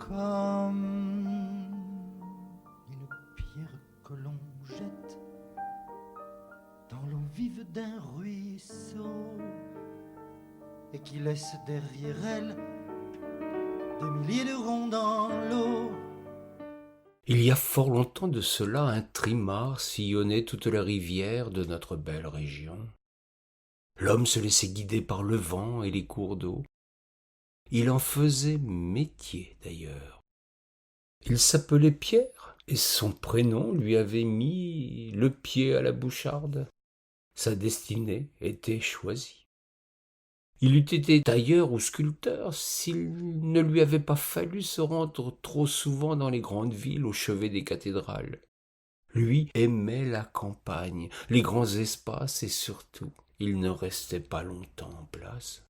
comme une pierre que l'on jette dans l'eau vive d'un ruisseau et qui laisse derrière elle des milliers de ronds dans l'eau. Il y a fort longtemps de cela, un trimard sillonnait toute la rivière de notre belle région. L'homme se laissait guider par le vent et les cours d'eau. Il en faisait métier d'ailleurs. Il s'appelait Pierre, et son prénom lui avait mis le pied à la boucharde. Sa destinée était choisie. Il eût été tailleur ou sculpteur s'il ne lui avait pas fallu se rendre trop souvent dans les grandes villes au chevet des cathédrales. Lui aimait la campagne, les grands espaces et surtout, il ne restait pas longtemps en place.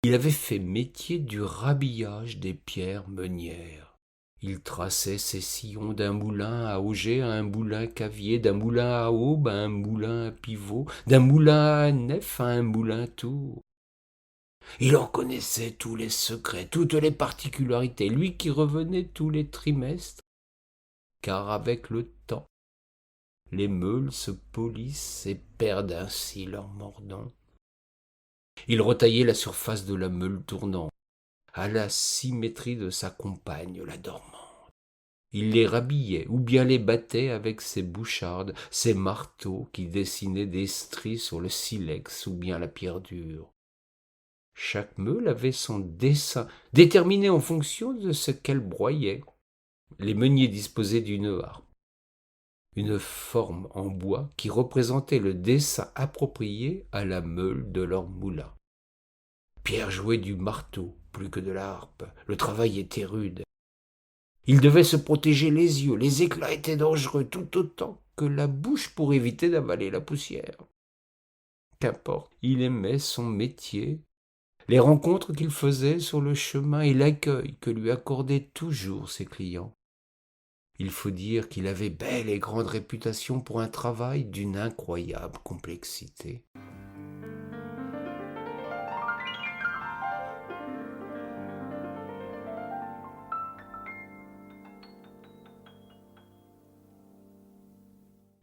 Il avait fait métier du rhabillage des pierres meunières. Il traçait ses sillons d'un moulin à auger à un moulin cavier, d'un moulin à aube à un moulin à pivot, d'un moulin à nef à un moulin à tour. Il en connaissait tous les secrets, toutes les particularités, lui qui revenait tous les trimestres, car avec le temps, les meules se polissent et perdent ainsi leur mordant. Il retaillait la surface de la meule tournante, à la symétrie de sa compagne, la dormante. Il les rhabillait, ou bien les battait avec ses bouchardes, ses marteaux qui dessinaient des stries sur le silex ou bien la pierre dure. Chaque meule avait son dessin, déterminé en fonction de ce qu'elle broyait. Les meuniers disposaient d'une harpe, une forme en bois qui représentait le dessin approprié à la meule de leur moulin. Pierre jouait du marteau plus que de la harpe. Le travail était rude. Il devait se protéger les yeux. Les éclats étaient dangereux tout autant que la bouche pour éviter d'avaler la poussière. Qu'importe, il aimait son métier, les rencontres qu'il faisait sur le chemin et l'accueil que lui accordaient toujours ses clients. Il faut dire qu'il avait belle et grande réputation pour un travail d'une incroyable complexité.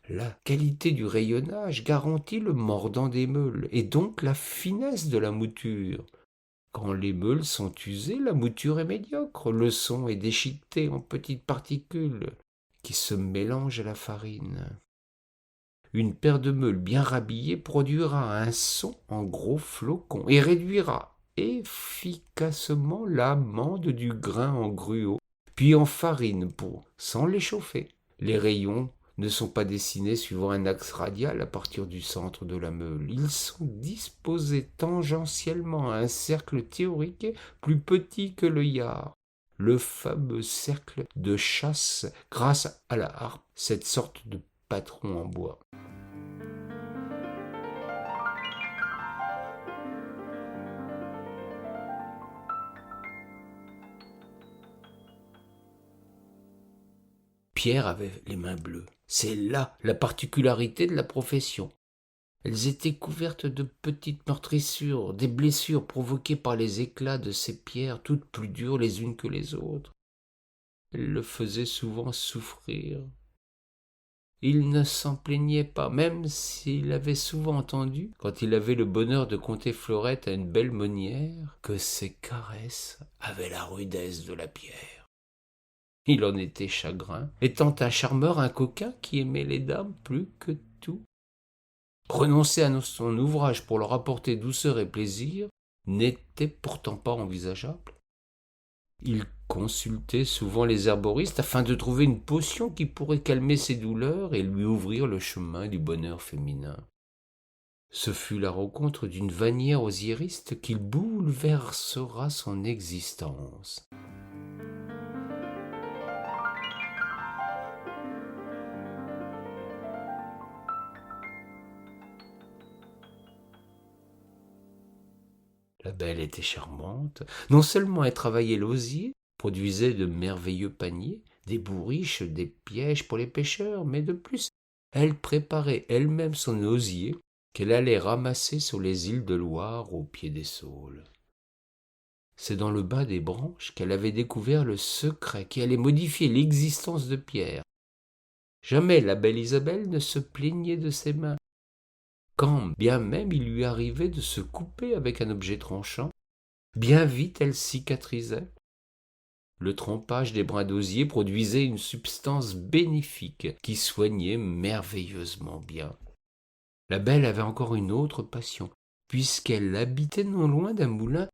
La qualité du rayonnage garantit le mordant des meules et donc la finesse de la mouture. Quand les meules sont usées, la mouture est médiocre, le son est déchiqueté en petites particules qui se mélangent à la farine. Une paire de meules bien rhabillées produira un son en gros flocons et réduira efficacement l'amande du grain en gruau, puis en farine sans les chauffer. Les rayons ne sont pas dessinés suivant un axe radial à partir du centre de la meule. Ils sont disposés tangentiellement à un cercle théorique plus petit que le yard, le fameux cercle de chasse grâce à la harpe, cette sorte de patron en bois. Pierre avait les mains bleues. C'est là la particularité de la profession. Elles étaient couvertes de petites meurtrissures, des blessures provoquées par les éclats de ces pierres, toutes plus dures les unes que les autres. Elles le faisaient souvent souffrir. Il ne s'en plaignait pas, même s'il avait souvent entendu, quand il avait le bonheur de conter Fleurette à une belle meunière, que ses caresses avaient la rudesse de la pierre. Il en était chagrin, étant un charmeur, un coquin qui aimait les dames plus que tout. Renoncer à son ouvrage pour leur apporter douceur et plaisir n'était pourtant pas envisageable. Il consultait souvent les herboristes afin de trouver une potion qui pourrait calmer ses douleurs et lui ouvrir le chemin du bonheur féminin. Ce fut la rencontre d'une vannière osiériste qui bouleversera son existence. La belle était charmante. Non seulement elle travaillait l'osier, produisait de merveilleux paniers, des bourriches, des pièges pour les pêcheurs, mais de plus, elle préparait elle-même son osier qu'elle allait ramasser sur les îles de Loire au pied des saules. C'est dans le bas des branches qu'elle avait découvert le secret qui allait modifier l'existence de Pierre. Jamais la belle Isabelle ne se plaignait de ses mains. Quand bien même il lui arrivait de se couper avec un objet tranchant, bien vite elles cicatrisaient. Le trempage des brins d'osier produisait une substance bénéfique qui soignait merveilleusement bien. La belle avait encore une autre passion. Puisqu'elle habitait non loin d'un moulin,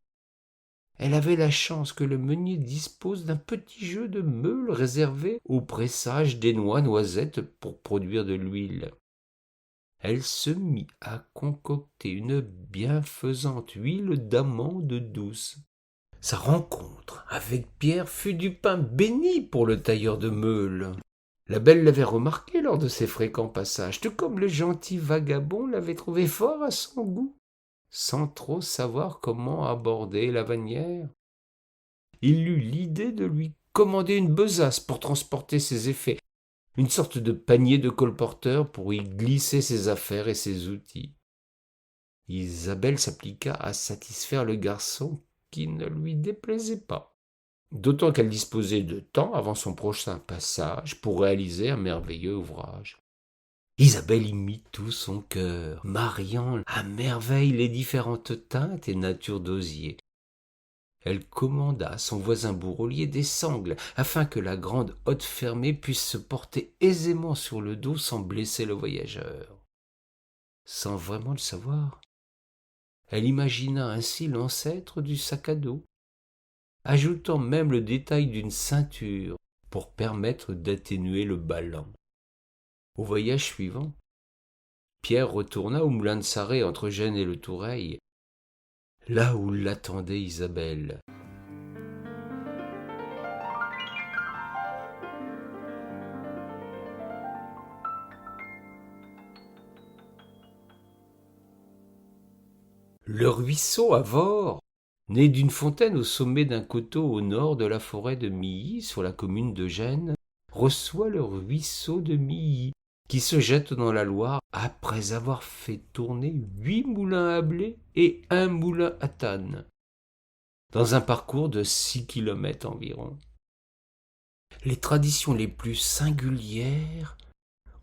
elle avait la chance que le meunier dispose d'un petit jeu de meule réservé au pressage des noix noisettes pour produire de l'huile. Elle se mit à concocter une bienfaisante huile d'amande douce. Sa rencontre avec Pierre fut du pain béni pour le tailleur de meules. La belle l'avait remarqué lors de ses fréquents passages, tout comme le gentil vagabond l'avait trouvé fort à son goût. Sans trop savoir comment aborder la vannière, il eut l'idée de lui commander une besace pour transporter ses effets, une sorte de panier de colporteur pour y glisser ses affaires et ses outils. Isabelle s'appliqua à satisfaire le garçon qui ne lui déplaisait pas, d'autant qu'elle disposait de temps avant son prochain passage pour réaliser un merveilleux ouvrage. Isabelle y mit tout son cœur, mariant à merveille les différentes teintes et natures d'osier. Elle commanda à son voisin bourrelier des sangles, afin que la grande hotte fermée puisse se porter aisément sur le dos sans blesser le voyageur. Sans vraiment le savoir, elle imagina ainsi l'ancêtre du sac à dos, ajoutant même le détail d'une ceinture pour permettre d'atténuer le ballant. Au voyage suivant, Pierre retourna au moulin de Sarré entre Gênes et le Toureil, là où l'attendait Isabelle. Le ruisseau Avord, né d'une fontaine au sommet d'un coteau au nord de la forêt de Milly, sur la commune de Gênes, reçoit le ruisseau de Milly, qui se jette dans la Loire après avoir fait tourner 8 moulins à blé et 1 moulin à tanne, dans un parcours de 6 kilomètres environ. Les traditions les plus singulières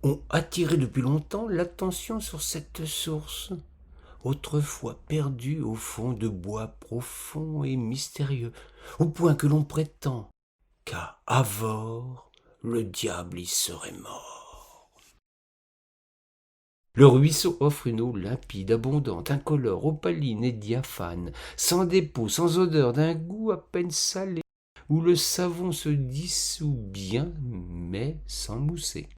ont attiré depuis longtemps l'attention sur cette source, autrefois perdue au fond de bois profonds et mystérieux, au point que l'on prétend qu'à Avord, le diable y serait mort. Le ruisseau offre une eau limpide, abondante, incolore, opaline et diaphane, sans dépôt, sans odeur, d'un goût à peine salé, où le savon se dissout bien, mais sans mousser.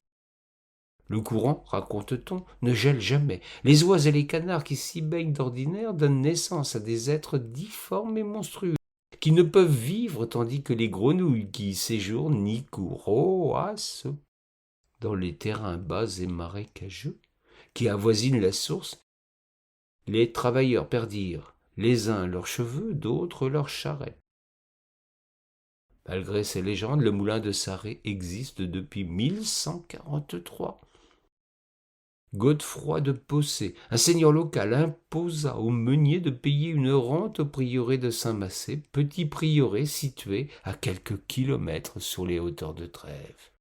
Le courant, raconte-t-on, ne gèle jamais. Les oies et les canards qui s'y baignent d'ordinaire donnent naissance à des êtres difformes et monstrueux, qui ne peuvent vivre, tandis que les grenouilles qui y séjournent n'y courent dans les terrains bas et marécageux qui avoisinent la source. Les travailleurs perdirent, les uns leurs cheveux, d'autres leurs charrettes. Malgré ces légendes, le moulin de Sarré existe depuis 1143. Godefroy de Possé, un seigneur local, imposa aux meuniers de payer une rente au prieuré de Saint-Massé, petit prieuré situé à quelques kilomètres sur les hauteurs de Trèves.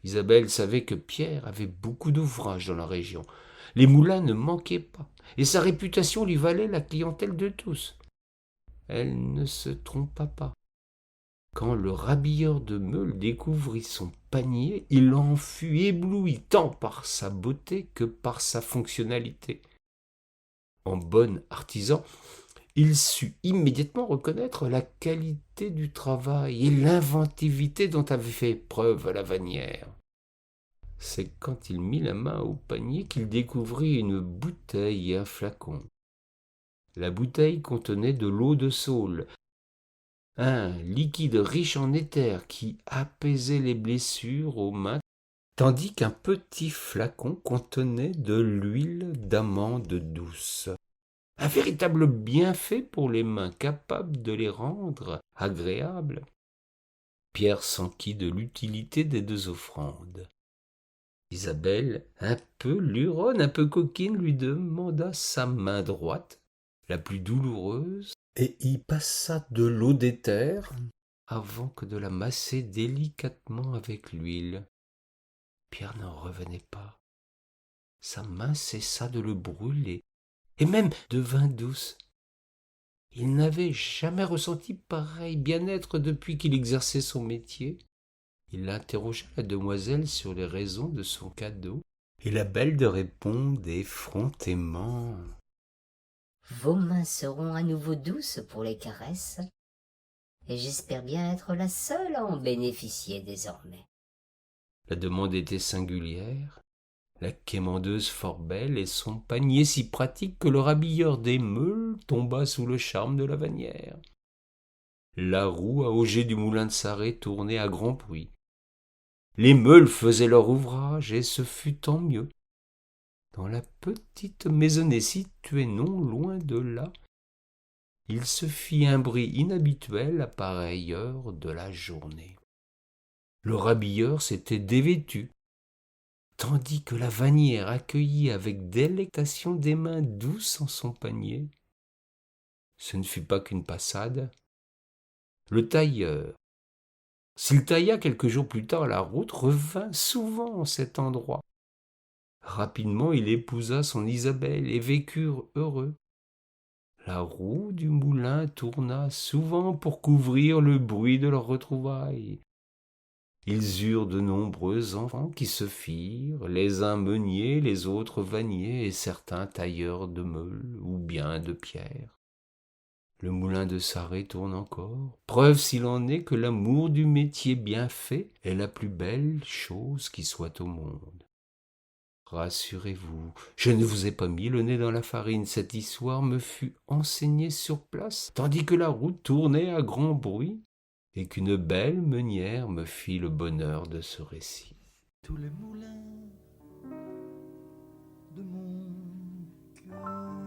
Isabelle savait que Pierre avait beaucoup d'ouvrages dans la région. Les moulins ne manquaient pas, et sa réputation lui valait la clientèle de tous. Elle ne se trompa pas. Quand le rabilleur de meules découvrit son panier, il en fut ébloui tant par sa beauté que par sa fonctionnalité. En bon artisan, il sut immédiatement reconnaître la qualité du travail et l'inventivité dont avait fait preuve la vannière. C'est quand il mit la main au panier qu'il découvrit une bouteille et un flacon. La bouteille contenait de l'eau de saule, un liquide riche en éther qui apaisait les blessures aux mains, tandis qu'un petit flacon contenait de l'huile d'amande douce. Un véritable bienfait pour les mains capables de les rendre agréables. Pierre s'enquit de l'utilité des 2 offrandes. Isabelle, un peu luronne, un peu coquine, lui demanda sa main droite, la plus douloureuse, et y passa de l'eau d'éther avant que de la masser délicatement avec l'huile. Pierre n'en revenait pas. Sa main cessa de le brûler, et même devint douce. Il n'avait jamais ressenti pareil bien-être depuis qu'il exerçait son métier. Il interrogea la demoiselle sur les raisons de son cadeau, et la belle de répondre effrontément. Vos mains seront à nouveau douces pour les caresses, et j'espère bien être la seule à en bénéficier désormais. La demande était singulière, la quémandeuse fort belle, et son panier si pratique que le rhabilleur des meules tomba sous le charme de la vannière. La roue à auger du moulin de Sarré tournait à grand bruit. Les meules faisaient leur ouvrage, et ce fut tant mieux. Dans la petite maisonnée située non loin de là, il se fit un bruit inhabituel à pareille heure de la journée. Le rhabilleur s'était dévêtu, tandis que la vannière accueillit avec délectation des mains douces en son panier. Ce ne fut pas qu'une passade. Le tailleur, s'il tailla quelques jours plus tard la route, revint souvent en cet endroit. Rapidement il épousa son Isabelle et vécurent heureux. La roue du moulin tourna souvent pour couvrir le bruit de leurs retrouvailles. Ils eurent de nombreux enfants qui se firent, les uns meuniers, les autres vanniers, et certains tailleurs de meules ou bien de pierre. Le moulin de Sarré tourne encore, preuve s'il en est que l'amour du métier bien fait est la plus belle chose qui soit au monde. Rassurez-vous, je ne vous ai pas mis le nez dans la farine, cette histoire me fut enseignée sur place, tandis que la route tournait à grand bruit, et qu'une belle meunière me fit le bonheur de ce récit. Tous les moulins de mon cœur